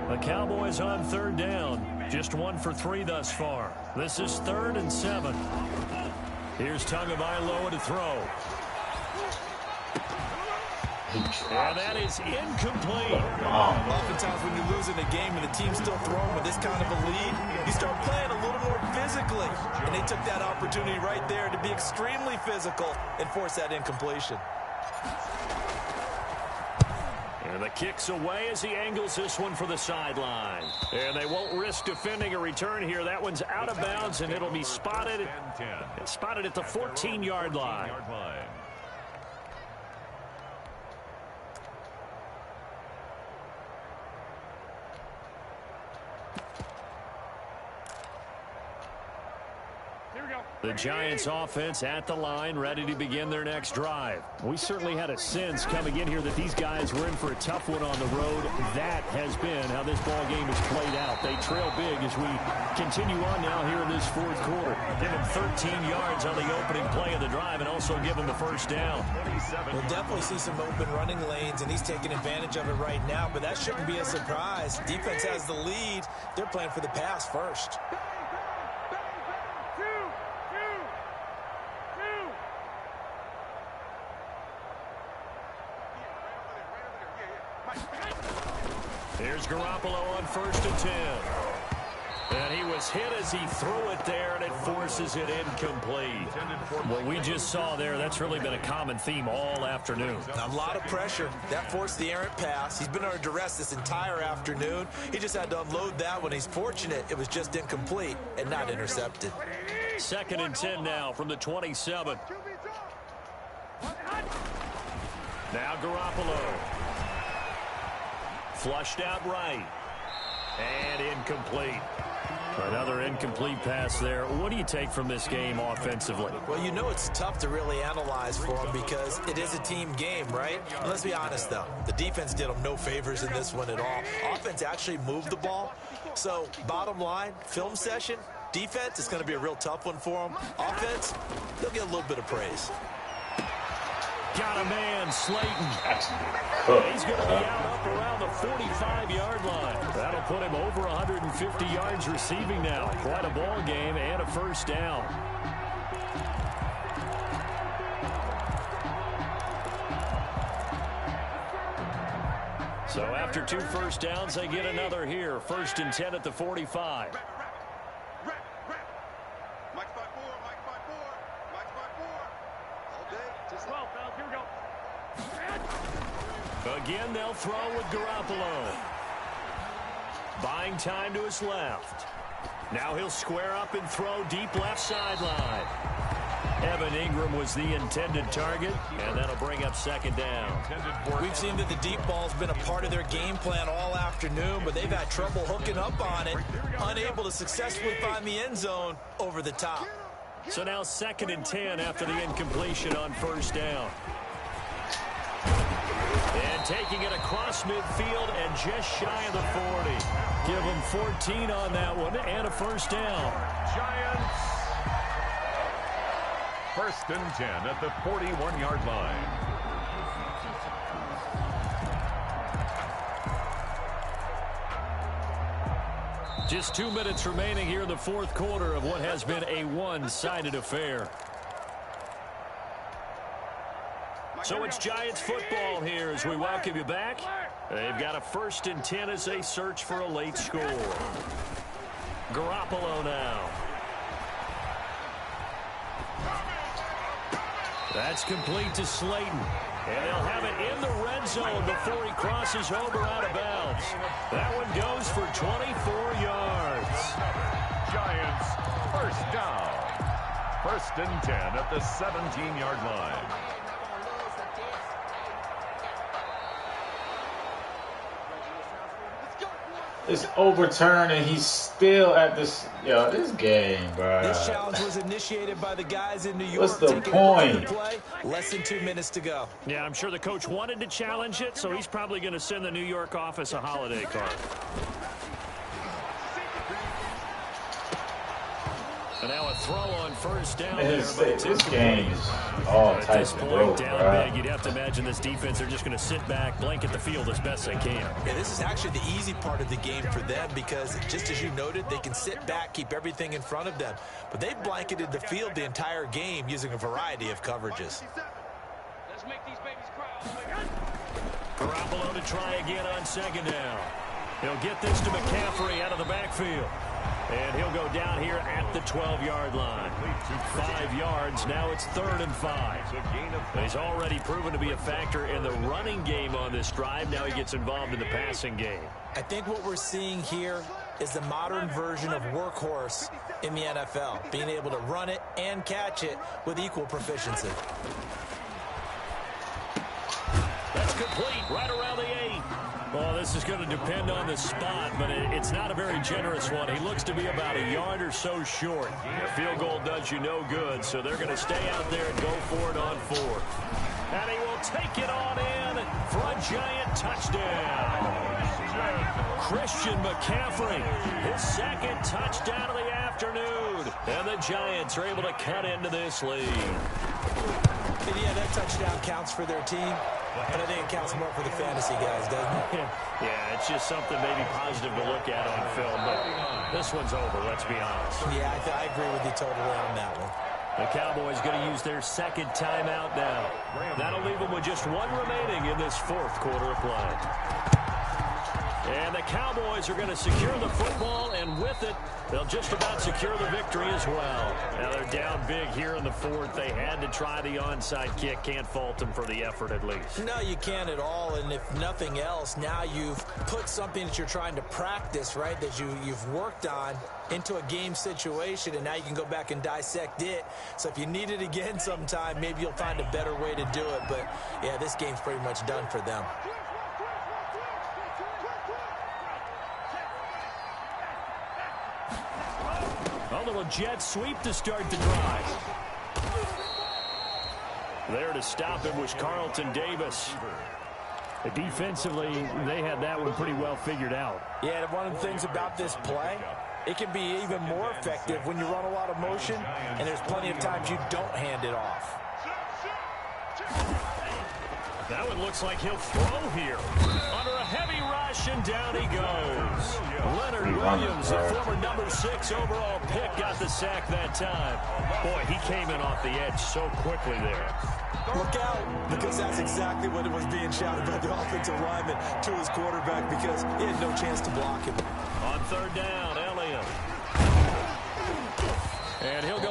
The Cowboys on third down. Just 1 for 3 thus far. This is 3rd and 7. Here's Tagovailoa to throw. And that is incomplete. Oftentimes when you lose in a game and the team's still throwing with this kind of a lead, you start playing a little more physically. And they took that opportunity right there to be extremely physical and force that incompletion. And the kick's away as he angles this one for the sideline. And they won't risk defending a return here. That one's out of bounds, and it'll be spotted at the 14-yard line. The Giants offense at the line, ready to begin their next drive. We certainly had a sense coming in here that these guys were in for a tough one on the road. That has been how this ball game has played out. They trail big as we continue on now here in this fourth quarter. Give them 13 yards on the opening play of the drive and also give them the first down. We'll definitely see some open running lanes, and he's taking advantage of it right now, but that shouldn't be a surprise. Defense has the lead. They're playing for the pass first. Here's Garoppolo on 1st and 10. And he was hit as he threw it there, and it forces it incomplete. What we just saw there, that's really been a common theme all afternoon. A lot of pressure. That forced the errant pass. He's been under duress this entire afternoon. He just had to unload that one. He's fortunate it was just incomplete and not intercepted. 2nd and 10 now from the 27. Now Garoppolo. Flushed out right. And incomplete. Another incomplete pass there. What do you take from this game offensively? Well, you know it's tough to really analyze for them because it is a team game, right? And let's be honest, though. The defense did them no favors in this one at all. Offense actually moved the ball. So, bottom line, film session, defense is going to be a real tough one for them. Offense, they'll get a little bit of praise. Got a man, Slayton. He's going to be out up around the 45-yard line. That'll put him over 150 yards receiving now. Quite a ball game and a first down. So after 2 first downs, they get another here. 1st and 10 at the 45. Again, they'll throw with Garoppolo. Buying time to his left. Now he'll square up and throw deep left sideline. Evan Ingram was the intended target, and that'll bring up 2nd down. We've seen that the deep ball's been a part of their game plan all afternoon, but they've had trouble hooking up on it, unable to successfully find the end zone over the top. So now 2nd and 10 after the incompletion on 1st down. And taking it across midfield and just shy of the 40. Give them 14 on that one and a first down. Giants. 1st and 10 at the 41-yard line. Just 2 minutes remaining here in the fourth quarter of what has been a one-sided affair. So it's Giants football here as we welcome you back. They've got a 1st and 10 as they search for a late score. Garoppolo now. That's complete to Slayton. And they'll have it in the red zone before he crosses over out of bounds. That one goes for 24 yards. Giants, first down. 1st and 10 at the 17-yard line. It's overturned, and he's still at this. Yo, this game, bro. This challenge was initiated by the guys in New York. What's the point? Play. Less than 2 minutes to go. Yeah, I'm sure the coach wanted to challenge it, so he's probably going to send the New York office a holiday card. And now a throw on 1st down. This game is all types of dope, down big. You'd have to imagine this defense, they're just going to sit back, blanket the field as best they can. Yeah, this is actually the easy part of the game for them because, just as you noted, they can sit back, keep everything in front of them. But they've blanketed the field the entire game using a variety of coverages. Let's make these babies cry. Garoppolo to try again on 2nd down. He'll get this to McCaffrey out of the backfield. And he'll go down here at the 12-yard line. 5 yards. Now it's 3rd and 5. He's already proven to be a factor in the running game on this drive. Now he gets involved in the passing game. I think what we're seeing here is the modern version of workhorse in the NFL, being able to run it and catch it with equal proficiency. That's complete right around the 8. Well, this is going to depend on the spot, but it's not a very generous one. He looks to be about a yard or so short. A field goal does you no good, so they're going to stay out there and go for it on 4th. And he will take it on in for a Giant touchdown. Christian McCaffrey, his 2nd touchdown of the afternoon. And the Giants are able to cut into this lead. And yeah, that touchdown counts for their team, but I think it counts more for the fantasy guys, doesn't it? Yeah, it's just something maybe positive to look at on film, but this one's over, let's be honest. Yeah, I agree with you totally on that one. The Cowboys going to use their 2nd timeout now. That'll leave them with just 1 remaining in this 4th quarter of play. And the Cowboys are going to secure the football, and with it, they'll just about secure the victory as well. Now they're down big here in the 4th. They had to try the onside kick. Can't fault them for the effort at least. No, you can't at all, and if nothing else, now you've put something that you're trying to practice, right, that you've worked on into a game situation, and now you can go back and dissect it. So if you need it again sometime, maybe you'll find a better way to do it. But, yeah, this game's pretty much done for them. A little jet sweep to start the drive. There to stop him was Carlton Davis. Defensively, they had that one pretty well figured out. Yeah, and one of the things about this play, it can be even more effective when you run a lot of motion, and there's plenty of times you don't hand it off. That one looks like he'll throw here. Under a heavy rush, and down he goes. Leonard Williams, the former number 6 overall pick, got the sack that time. Boy, he came in off the edge so quickly there. Look out, because that's exactly what it was being shouted by the offensive lineman to his quarterback, because he had no chance to block him. On 3rd down, Elliott. And he'll